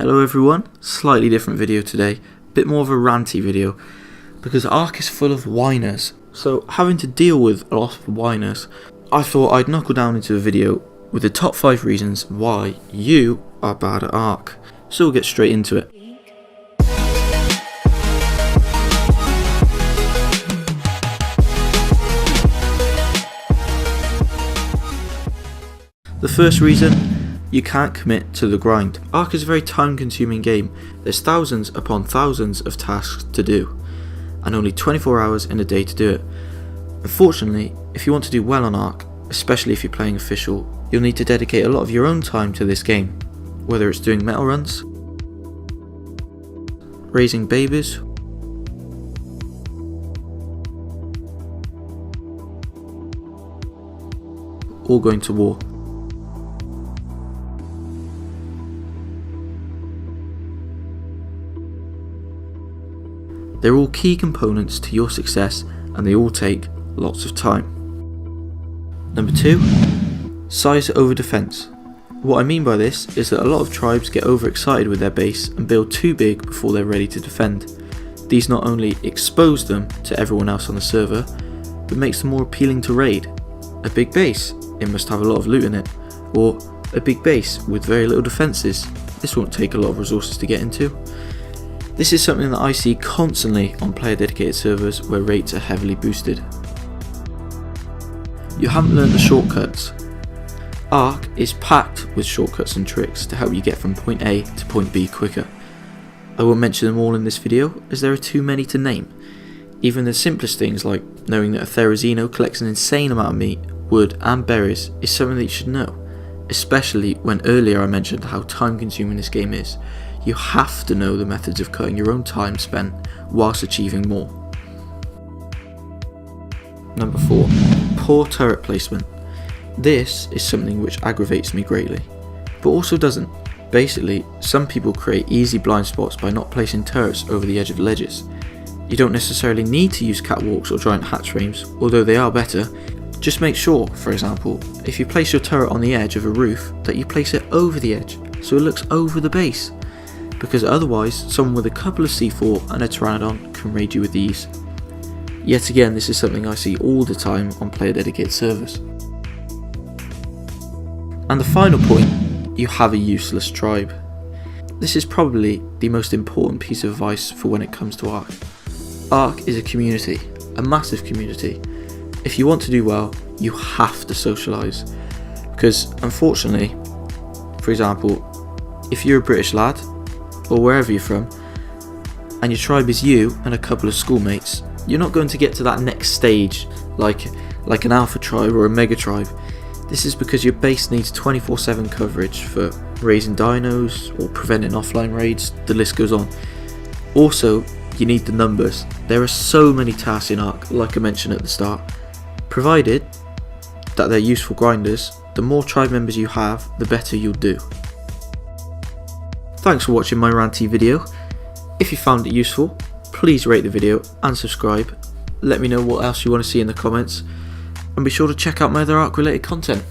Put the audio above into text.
Hello everyone, slightly different video today, bit more of a ranty video, because Ark is full of whiners, so having to deal with a lot of whiners, I thought I'd knuckle down into a video with the top 5 reasons why you are bad at Ark. So we'll get straight into it. The first reason, you can't commit to the grind. Ark is a very time consuming game. There's thousands upon thousands of tasks to do, and only 24 hours in a day to do it. Unfortunately, if you want to do well on Ark, especially if you're playing official, you'll need to dedicate a lot of your own time to this game, whether it's doing metal runs, raising babies, or going to war. They're all key components to your success, and they all take lots of time. Number 2, size over defense. What I mean by this is that a lot of tribes get overexcited with their base and build too big before they're ready to defend. These not only expose them to everyone else on the server, but makes them more appealing to raid. A big base, it must have a lot of loot in it, or a big base with very little defences. This won't take a lot of resources to get into. This is something that I see constantly on player dedicated servers where rates are heavily boosted. You haven't learned the shortcuts. Ark is packed with shortcuts and tricks to help you get from point A to point B quicker. I won't mention them all in this video as there are too many to name. Even the simplest things like knowing that a Therizino collects an insane amount of meat, wood and berries is something that you should know, especially when earlier I mentioned how time consuming this game is. You have to know the methods of cutting your own time spent whilst achieving more. Number 4, poor turret placement. This is something which aggravates me greatly, but also doesn't. Basically, some people create easy blind spots by not placing turrets over the edge of ledges. You don't necessarily need to use catwalks or giant hatch frames, although they are better. Just make sure, for example, if you place your turret on the edge of a roof, that you place it over the edge, so it looks over the base. Because otherwise, someone with a couple of C4 and a Pteranodon can raid you with ease. Yet again, this is something I see all the time on player dedicated servers. And the final point, you have a useless tribe. This is probably the most important piece of advice for when it comes to Ark. Ark is a community, a massive community. If you want to do well, you have to socialise. Because unfortunately, for example, if you're a British lad, or wherever you're from, and your tribe is you and a couple of schoolmates, you're not going to get to that next stage like an alpha tribe or a mega tribe. This is because your base needs 24/7 coverage for raising dinos or preventing offline raids, the list goes on. Also, you need the numbers. There are so many tasks in Ark, like I mentioned at the start. Provided that they're useful grinders, the more tribe members you have, the better you'll do. Thanks for watching my ranty video. If you found it useful, please rate the video and subscribe. Let me know what else you want to see in the comments, and be sure to check out my other Ark related content.